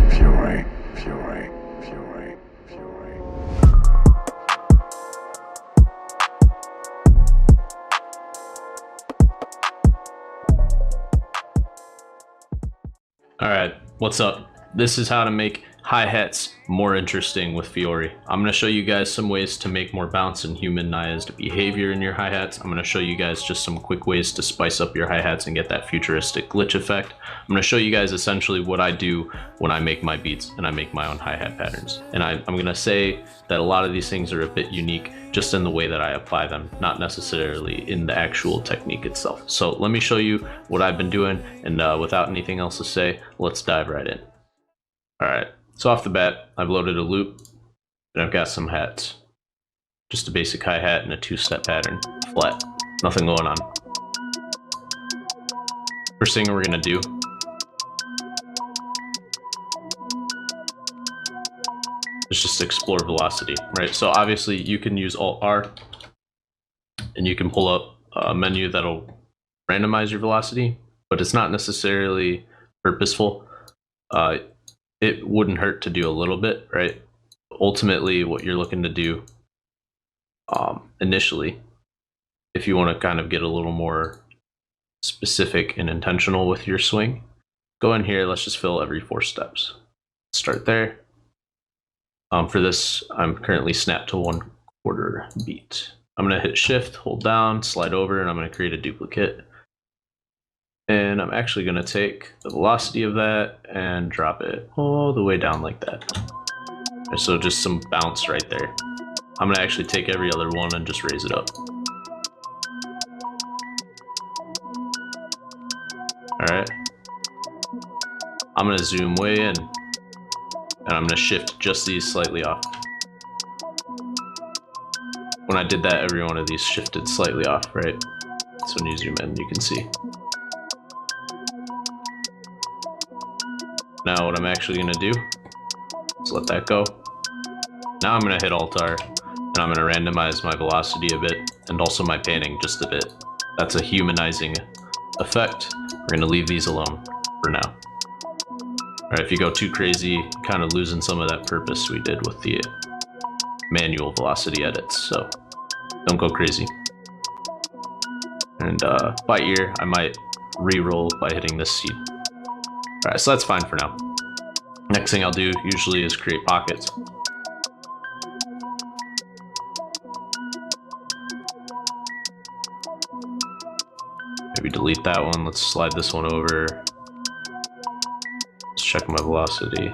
Fiori, Fiori, Fiori, Fiori. Alright, what's up? This is how to make hi-hats more interesting with Fiori. I'm going to show you guys some ways to make more bounce and humanized behavior in your hi-hats. I'm going to show you guys just some quick ways to spice up your hi-hats and get that futuristic glitch effect. I'm going to show you guys essentially what I do when I make my beats and I make my own hi-hat patterns. And I'm going to say that a lot of these things are a bit unique just in the way that I apply them, not necessarily in the actual technique itself. So let me show you what I've been doing, and without anything else to say, let's dive right in. Alright, so off the bat, I've loaded a loop, and I've got some hats. Just a basic hi-hat and a two-step pattern, flat, nothing going on. First thing we're gonna do is just explore velocity, right? So obviously you can use Alt-R, and you can pull up a menu that'll randomize your velocity, but it's not necessarily purposeful. It wouldn't hurt to do a little bit, right? Ultimately, what you're looking to do initially, if you want to kind of get a little more specific and intentional with your swing, go in here, let's just fill every 4 steps. Start there. For this, I'm currently snapped to 1/4 beat. I'm going to hit shift, hold down, slide over, and I'm going to create a duplicate. And I'm actually going to take the velocity of that and drop it all the way down like that. So just some bounce right there. I'm going to actually take every other one and just raise it up. Alright. I'm going to zoom way in, and I'm going to shift just these slightly off. When I did that, every one of these shifted slightly off, right? So when you zoom in, you can see. Now what I'm actually going to do is let that go. Now I'm going to hit Alt-R, and I'm going to randomize my velocity a bit, and also my panning just a bit. That's a humanizing effect. We're going to leave these alone for now. Alright, if you go too crazy, kind of losing some of that purpose we did with the manual velocity edits, so don't go crazy. And by ear, I might re-roll by hitting this seed. Alright, so that's fine for now. Next thing I'll do usually is create pockets. Maybe delete that one. Let's slide this one over. Let's check my velocity.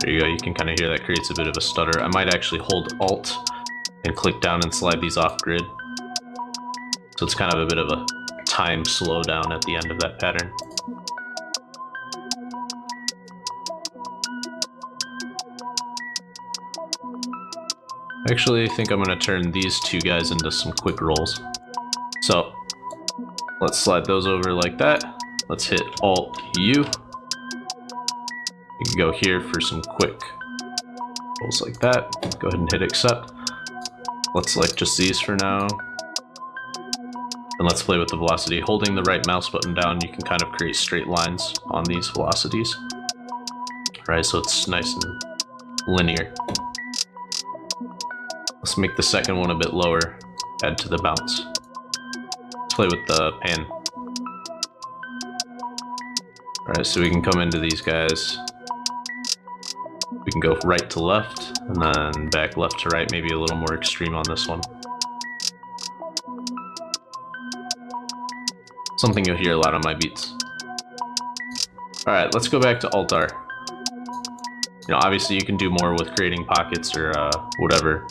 There you go. You can kind of hear that creates a bit of a stutter. I might actually hold Alt and click down and slide these off grid. So it's kind of a bit of a time slowdown at the end of that pattern. Actually, I think I'm going to turn these two guys into some quick rolls. So let's slide those over like that. Let's hit Alt-U. You can go here for some quick rolls like that. Go ahead and hit accept. Let's select just these for now. And let's play with the velocity. Holding the right mouse button down, you can kind of create straight lines on these velocities. Right, so it's nice and linear. Let's make the second one a bit lower, add to the bounce. Let's play with the pan. Alright, so we can come into these guys. We can go right to left, and then back left to right, maybe a little more extreme on this one. Something you'll hear a lot on my beats. Alright, let's go back to Alt-R. You know, obviously you can do more with creating pockets or whatever.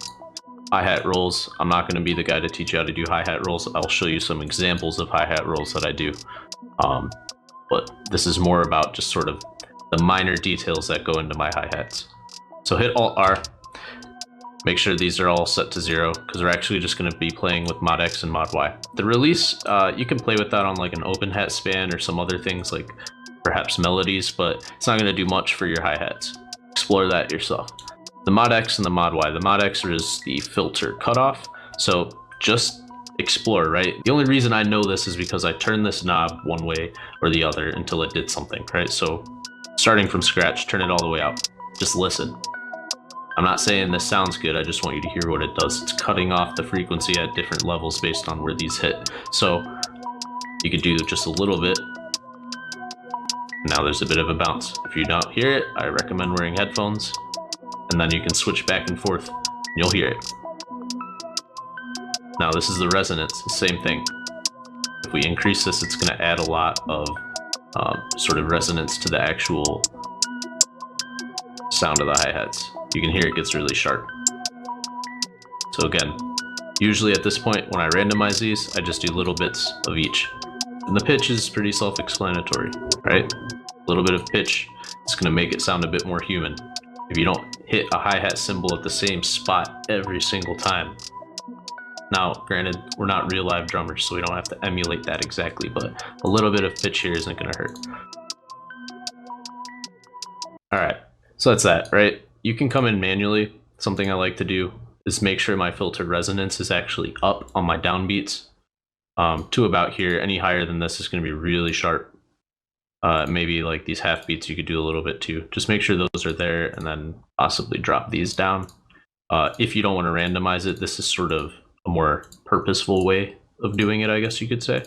Hi-hat rolls. I'm not going to be the guy to teach you how to do hi-hat rolls. I'll show you some examples of hi-hat rolls that I do. But this is more about just sort of the minor details that go into my hi-hats. So hit Alt-R. Make sure these are all set to 0, because we're actually just going to be playing with mod X and mod Y. The release, you can play with that on like an open hat span or some other things like perhaps melodies, but it's not going to do much for your hi-hats. Explore that yourself. The mod X and the mod Y. The mod X is the filter cutoff, so just explore, right? The only reason I know this is because I turned this knob one way or the other until it did something, right? So starting from scratch, turn it all the way out. Just listen. I'm not saying this sounds good, I just want you to hear what it does. It's cutting off the frequency at different levels based on where these hit. So you could do just a little bit. Now there's a bit of a bounce. If you don't hear it, I recommend wearing headphones, and then you can switch back and forth, and you'll hear it. Now this is the resonance, same thing. If we increase this, it's going to add a lot of sort of resonance to the actual sound of the hi-hats. You can hear it gets really sharp. So again, usually at this point when I randomize these, I just do little bits of each. And the pitch is pretty self-explanatory, right? A little bit of pitch, it's going to make it sound a bit more human. If you don't hit a hi-hat cymbal at the same spot every single time. Now, granted, we're not real live drummers, so we don't have to emulate that exactly, but a little bit of pitch here isn't going to hurt. Alright, so that's that, right? You can come in manually. Something I like to do is make sure my filter resonance is actually up on my downbeats to about here. Any higher than this is going to be really sharp. Maybe like these half beats you could do a little bit too. Just make sure those are there and then possibly drop these down. If you don't want to randomize it, this is sort of a more purposeful way of doing it, I guess you could say.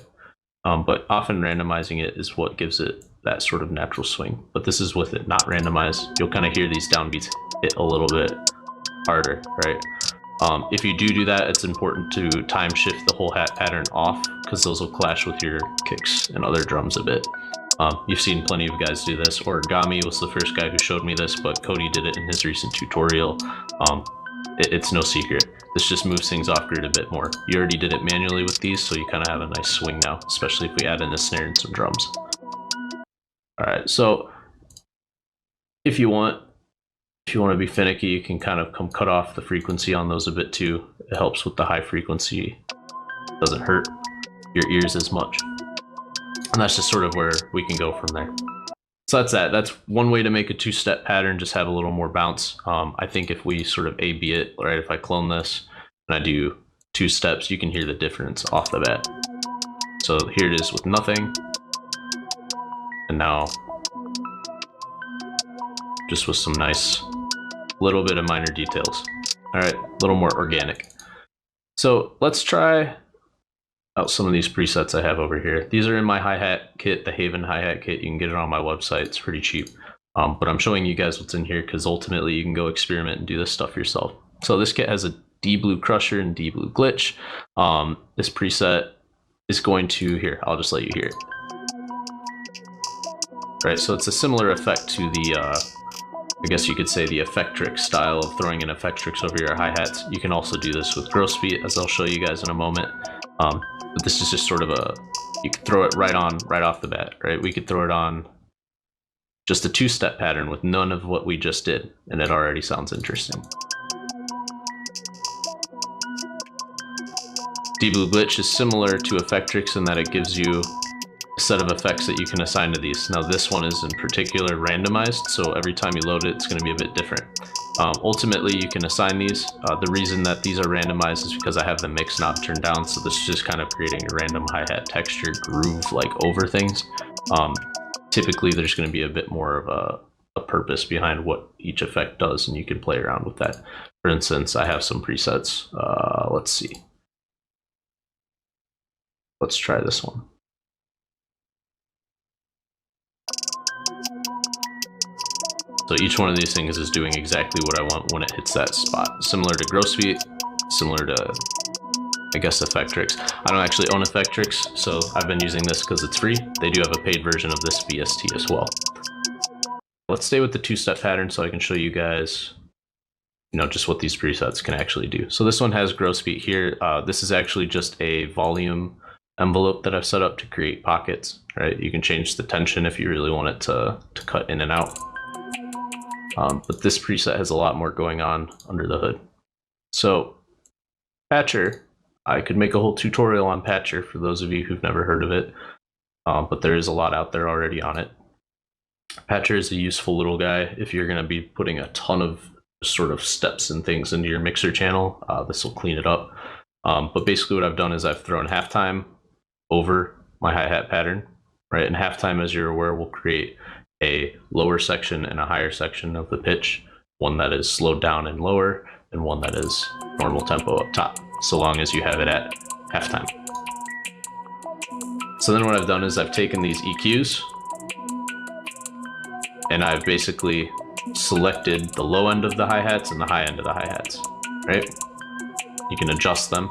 But often randomizing it is what gives it that sort of natural swing. But this is with it not randomized. You'll kind of hear these downbeats hit a little bit harder, right? If you do that, it's important to time shift the whole hat pattern off because those will clash with your kicks and other drums a bit. You've seen plenty of guys do this. Origami was the first guy who showed me this, but Cody did it in his recent tutorial. It's no secret. This just moves things off grid a bit more. You already did it manually with these, so you kind of have a nice swing now, especially if we add in a snare and some drums. Alright, so if you want to be finicky, you can kind of cut off the frequency on those a bit too. It helps with the high frequency. It doesn't hurt your ears as much. And that's just sort of where we can go from there. So that's that. That's one way to make a two-step pattern, just have a little more bounce. I think if we sort of A-B it, right, if I clone this and I do 2 steps, you can hear the difference off the bat. So here it is with nothing. And now just with some nice little bit of minor details. All right, a little more organic. So let's try out some of these presets I have over here. These are in my hi-hat kit, the Haven hi-hat kit. You can get it on my website, it's pretty cheap. But I'm showing you guys what's in here because ultimately you can go experiment and do this stuff yourself. So this kit has a D-Blue crusher and D-Blue glitch. This preset is going to, here, I'll just let you hear it. Right, so it's a similar effect to the, I guess you could say the Effectrix style of throwing an Effectrix over your hi-hats. You can also do this with gross beat, as I'll show you guys in a moment. But this is just sort of a, you could throw it right off the bat, right? We could throw it on just a 2-step pattern with none of what we just did, and it already sounds interesting. D-Blue glitch is similar to Effectrix in that it gives you a set of effects that you can assign to these. Now this one is in particular randomized, so every time you load it, it's going to be a bit different. Ultimately, you can assign these. The reason that these are randomized is because I have the mix knob turned down, so this is just kind of creating a random hi-hat texture groove like over things. Typically, there's going to be a bit more of a purpose behind what each effect does, and you can play around with that. For instance, I have some presets. Let's see. Let's try this one. So each one of these things is doing exactly what I want when it hits that spot. Similar to gross beat, similar to, I guess, Effectrix. I don't actually own Effectrix, so I've been using this because it's free. They do have a paid version of this VST as well. Let's stay with the 2-step pattern so I can show you guys, you know, just what these presets can actually do. So this one has gross beat here. This is actually just a volume envelope that I've set up to create pockets, right? You can change the tension if you really want it to cut in and out. But this preset has a lot more going on under the hood. So Patcher, I could make a whole tutorial on Patcher for those of you who've never heard of it, but there is a lot out there already on it. Patcher is a useful little guy if you're going to be putting a ton of sort of steps and things into your mixer channel. This will clean it up. But basically what I've done is I've thrown halftime over my hi-hat pattern, right? And halftime, as you're aware, will create a lower section and a higher section of the pitch, one that is slowed down and lower, and one that is normal tempo up top, so long as you have it at halftime. So then what I've done is I've taken these EQs and I've basically selected the low end of the hi-hats and the high end of the hi-hats, right? You can adjust them.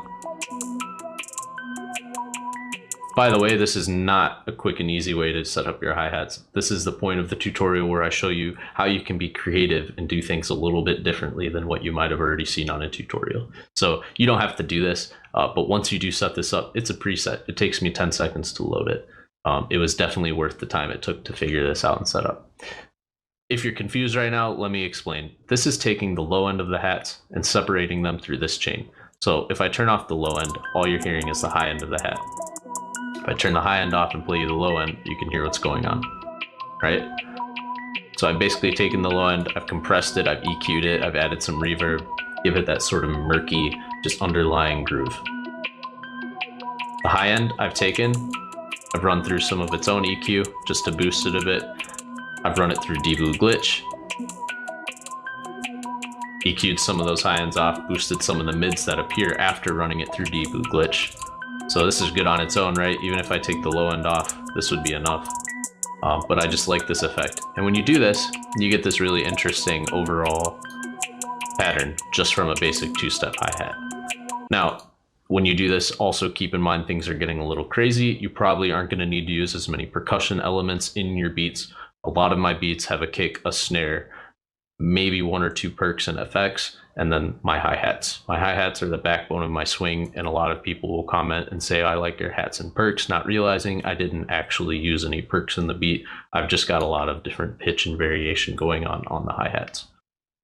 By the way, this is not a quick and easy way to set up your hi-hats. This is the point of the tutorial where I show you how you can be creative and do things a little bit differently than what you might have already seen on a tutorial. So you don't have to do this, but once you do set this up, it's a preset. It takes me 10 seconds to load it. It was definitely worth the time it took to figure this out and set up. If you're confused right now, let me explain. This is taking the low end of the hats and separating them through this chain. So if I turn off the low end, all you're hearing is the high end of the hat. If I turn the high end off and play you the low end, you can hear what's going on, right? So I've basically taken the low end, I've compressed it, I've EQ'd it, I've added some reverb, give it that sort of murky, just underlying groove. The high end I've taken, I've run through some of its own EQ just to boost it a bit. I've run it through deboo glitch, EQ'd some of those high ends off, boosted some of the mids that appear after running it through deboo glitch. So this is good on its own, right? Even if I take the low end off, this would be enough. But I just like this effect. And when you do this, you get this really interesting overall pattern just from a basic two-step hi-hat. Now, when you do this, also keep in mind things are getting a little crazy. You probably aren't going to need to use as many percussion elements in your beats. A lot of my beats have a kick, a snare, maybe one or two perks and effects, and then my hi-hats. My hi-hats are the backbone of my swing, and a lot of people will comment and say, I like your hats and perks, not realizing I didn't actually use any perks in the beat. I've just got a lot of different pitch and variation going on the hi-hats.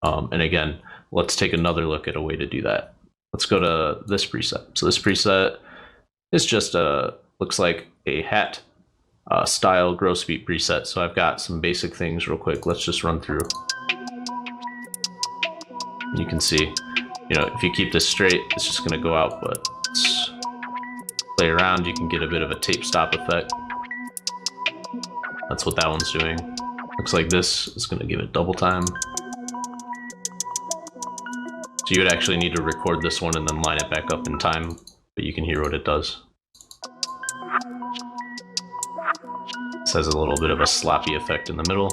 And again, let's take another look at a way to do that. Let's go to this preset. So this preset is just looks like a hat style gross beat preset. So I've got some basic things real quick. Let's just run through. You can see, you know, if you keep this straight, it's just going to go out, but let's play around. You can get a bit of a tape stop effect. That's what that one's doing. Looks like this is going to give it double time. So you would actually need to record this one and then line it back up in time, but you can hear what it does. This has a little bit of a sloppy effect in the middle.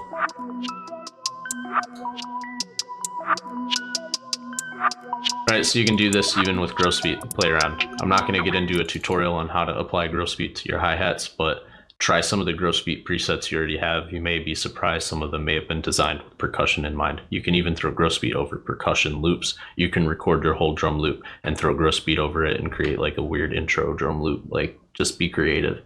Alright, so you can do this even with gross beat, play around. I'm not going to get into a tutorial on how to apply gross beat to your hi-hats, but try some of the gross beat presets you already have. You may be surprised some of them may have been designed with percussion in mind. You can even throw gross beat over percussion loops. You can record your whole drum loop and throw gross beat over it and create like a weird intro drum loop. Like, just be creative.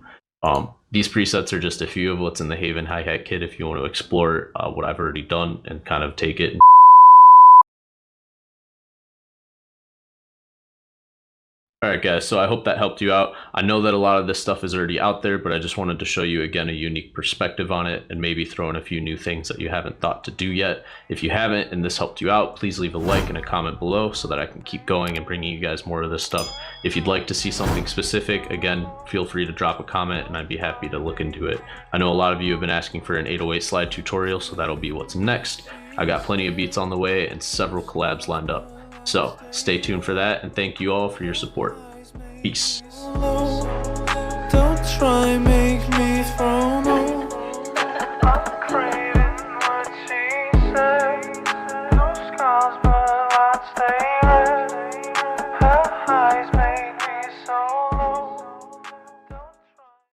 These presets are just a few of what's in the Haven hi-hat kit if you want to explore what I've already done and kind of take it and Alright guys, so I hope that helped you out. I know that a lot of this stuff is already out there, but I just wanted to show you again a unique perspective on it and maybe throw in a few new things that you haven't thought to do yet. If you haven't and this helped you out, please leave a like and a comment below so that I can keep going and bringing you guys more of this stuff. If you'd like to see something specific, again, feel free to drop a comment and I'd be happy to look into it. I know a lot of you have been asking for an 808 slide tutorial, so that'll be what's next. I got plenty of beats on the way and several collabs lined up. So stay tuned for that, and thank you all for your support. Peace. Don't try me.